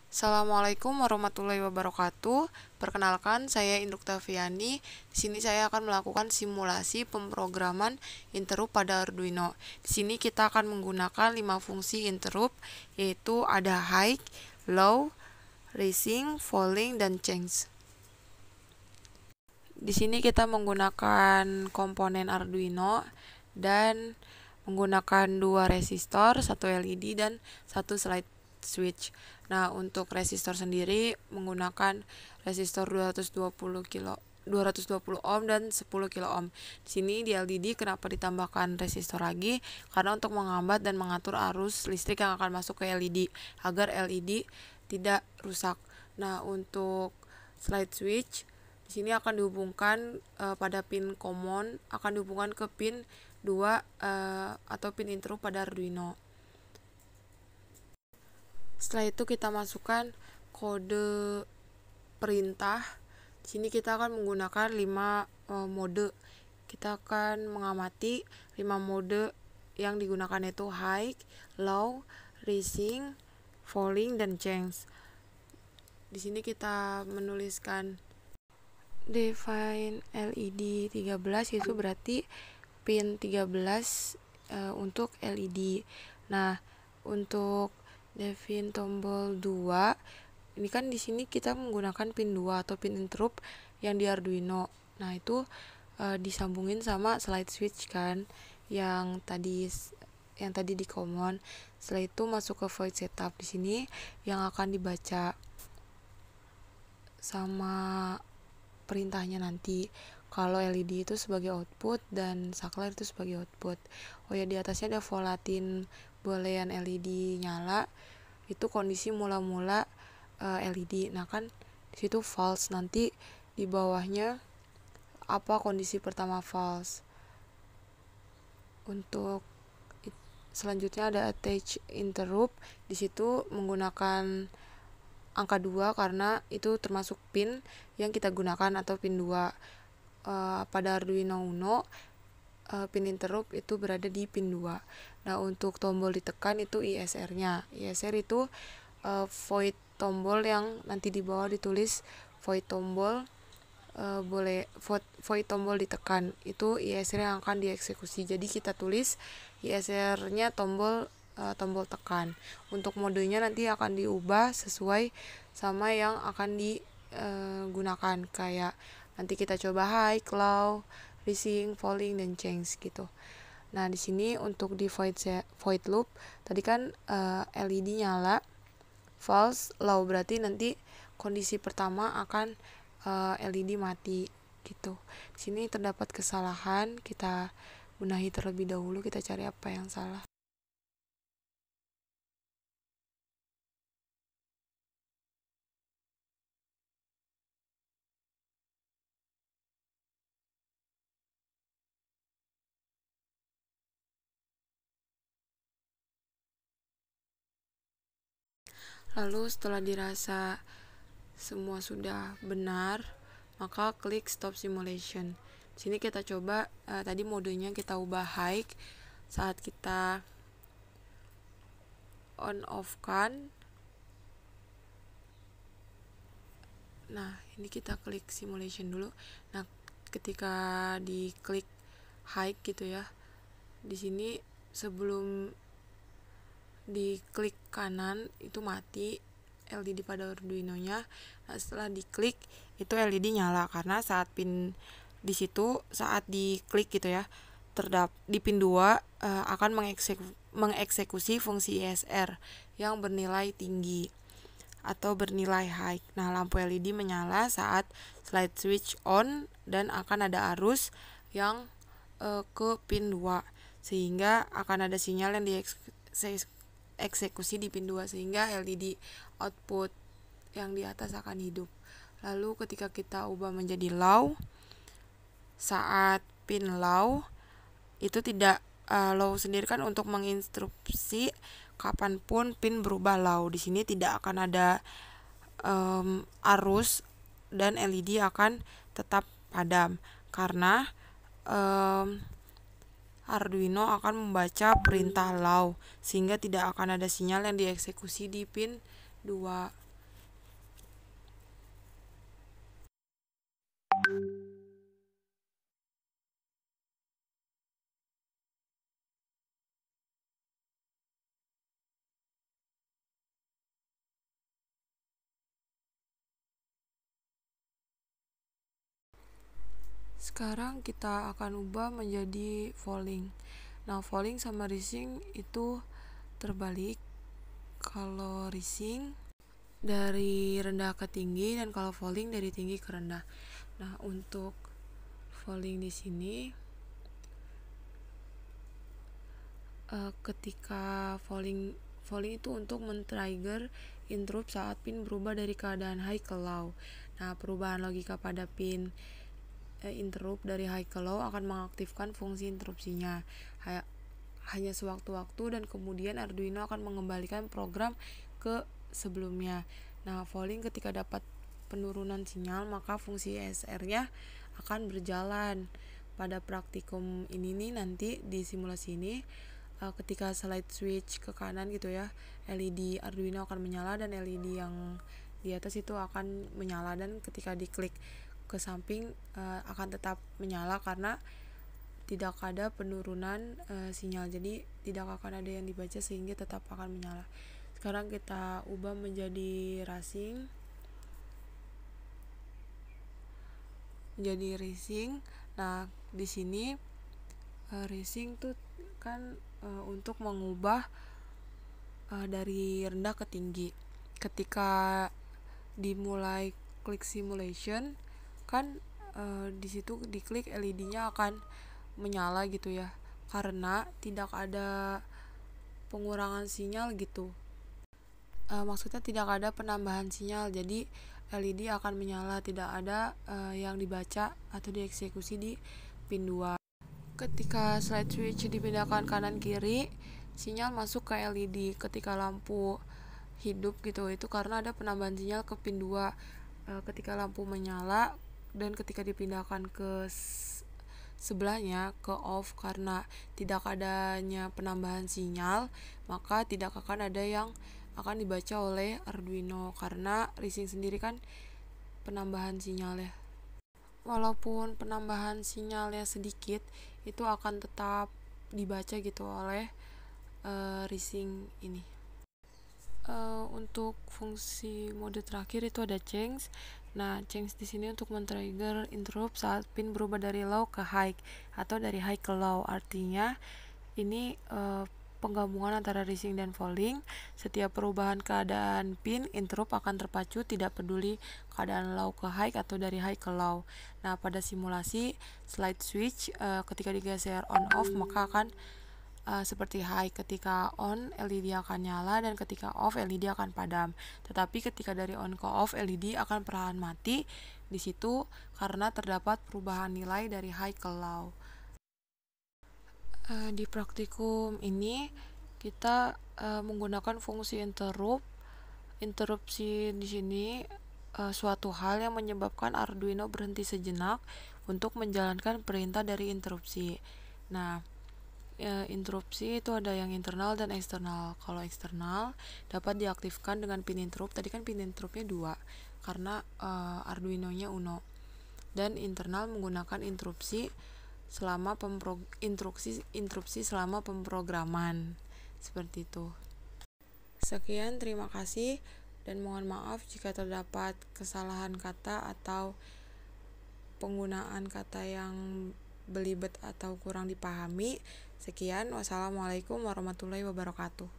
Assalamualaikum warahmatullahi wabarakatuh. Perkenalkan, saya Induk Tafiani. Di sini saya akan melakukan simulasi pemrograman interrupt pada Arduino. Di sini kita akan menggunakan 5 fungsi interrupt, yaitu ada high, low, rising, falling, dan change. Di sini kita menggunakan komponen Arduino dan menggunakan 2 resistor, 1 LED dan 1 slide switch. Nah, untuk resistor sendiri menggunakan resistor 220 ohm dan 10 kilo ohm. Di sini di LED kenapa ditambahkan resistor lagi? Karena untuk menghambat dan mengatur arus listrik yang akan masuk ke LED agar LED tidak rusak. Nah, untuk slide switch di sini akan dihubungkan pada pin common, akan dihubungkan ke pin 2 atau pin interrupt pada Arduino. Setelah itu kita masukkan kode perintah. Di sini kita akan menggunakan 5 mode. Kita akan mengamati 5 mode yang digunakan, yaitu high, low, rising, falling, dan change. Di sini kita menuliskan define LED 13, itu berarti pin 13 untuk LED. Nah, untuk define tombol 2, ini kan di sini kita menggunakan pin 2 atau pin interrupt yang di Arduino. Nah, itu disambungin sama slide switch kan yang tadi di common. Setelah itu masuk ke void setup. Di sini yang akan dibaca sama perintahnya nanti kalau LED itu sebagai output dan saklar itu sebagai output. Oh ya, di atasnya ada volatin boolean LED nyala, itu kondisi mula-mula LED. Nah, kan di situ false, nanti di bawahnya apa kondisi pertama false. Untuk selanjutnya ada attach interrupt, di situ menggunakan angka 2 karena itu termasuk pin yang kita gunakan atau pin 2. Pada Arduino Uno pin interrupt itu berada di pin 2. Nah, untuk tombol ditekan itu ISR-nya. ISR itu void tombol yang nanti di bawah ditulis void tombol, void tombol ditekan. Itu ISR yang akan dieksekusi. Jadi kita tulis ISR-nya tombol tekan. Untuk modenya nanti akan diubah sesuai sama yang akan digunakan, kayak nanti kita coba high, low, rising, falling, dan change gitu. Nah, di sini untuk di void loop tadi kan LED nyala, false, low berarti nanti kondisi pertama akan LED mati gitu. Di sini terdapat kesalahan, kita benahi terlebih dahulu, kita cari apa yang salah. Lalu setelah dirasa semua sudah benar, maka klik stop simulation. Di sini kita coba tadi modenya kita ubah high. Saat kita on off kan, nah ini kita klik simulation dulu. Nah, ketika diklik high gitu ya, di sini sebelum diklik kanan itu mati LED pada Arduino-nya. Nah, setelah diklik itu LED nyala karena saat pin di situ saat diklik gitu ya, di pin 2 akan mengeksekusi fungsi ISR yang bernilai tinggi atau bernilai high. Nah, lampu LED menyala saat slide switch on dan akan ada arus yang ke pin 2 sehingga akan ada sinyal yang dieksekusi di pin 2 sehingga LED output yang di atas akan hidup. Lalu ketika kita ubah menjadi low, saat pin low itu tidak low sendiri kan untuk menginstruksi kapanpun pin berubah low. Di sini tidak akan ada arus dan LED akan tetap padam karena Arduino akan membaca perintah low sehingga tidak akan ada sinyal yang dieksekusi di pin 2. Sekarang kita akan ubah menjadi falling. Nah, falling sama rising itu terbalik. Kalau rising dari rendah ke tinggi dan kalau falling dari tinggi ke rendah. Nah, untuk falling di sini ketika falling itu untuk men-trigger interrupt saat pin berubah dari keadaan high ke low. Nah, perubahan logika pada pin interrupt dari high ke low akan mengaktifkan fungsi interupsinya hanya sewaktu-waktu, dan kemudian Arduino akan mengembalikan program ke sebelumnya. Nah, falling ketika dapat penurunan sinyal, maka fungsi ESR-nya akan berjalan. Pada praktikum ini nih, nanti di simulasi ini ketika slide switch ke kanan gitu ya, LED Arduino akan menyala dan LED yang di atas itu akan menyala, dan ketika diklik ke samping akan tetap menyala karena tidak ada penurunan sinyal, jadi tidak akan ada yang dibaca sehingga tetap akan menyala. Sekarang kita ubah menjadi rising. Nah, di sini rising tuh kan untuk mengubah dari rendah ke tinggi. Ketika dimulai klik simulation kan di situ diklik LED-nya akan menyala gitu ya, karena tidak ada pengurangan sinyal gitu. Maksudnya tidak ada penambahan sinyal, jadi LED akan menyala, tidak ada yang dibaca atau dieksekusi di pin 2. Ketika slide switch dipindahkan kanan kiri, sinyal masuk ke LED. Ketika lampu hidup gitu, itu karena ada penambahan sinyal ke pin 2. Ketika lampu menyala dan ketika dipindahkan ke sebelahnya ke off karena tidak adanya penambahan sinyal, maka tidak akan ada yang akan dibaca oleh Arduino karena rising sendiri kan penambahan sinyal ya. Walaupun penambahan sinyalnya sedikit, itu akan tetap dibaca gitu oleh rising ini. Untuk fungsi mode terakhir itu ada change. Nah, change di sini untuk men-trigger interrupt saat pin berubah dari low ke high atau dari high ke low. Artinya ini penggabungan antara rising dan falling. Setiap perubahan keadaan pin interrupt akan terpacu tidak peduli keadaan low ke high atau dari high ke low. Nah, pada simulasi slide switch ketika digeser on off maka akan seperti high. Ketika on LED akan nyala dan ketika off LED akan padam. Tetapi ketika dari on ke off LED akan perlahan mati di situ karena terdapat perubahan nilai dari high ke low. Di praktikum ini kita menggunakan fungsi interupsi di sini suatu hal yang menyebabkan Arduino berhenti sejenak untuk menjalankan perintah dari interupsi. Nah, interupsi itu ada yang internal dan eksternal. Kalau eksternal dapat diaktifkan dengan pin interrupt. Tadi kan pin interruptnya 2 karena Arduino-nya Uno. Dan internal menggunakan interupsi selama interupsi selama pemrograman. Seperti itu. Sekian, terima kasih dan mohon maaf jika terdapat kesalahan kata atau penggunaan kata yang belibet atau kurang dipahami. Sekian, wassalamualaikum warahmatullahi wabarakatuh.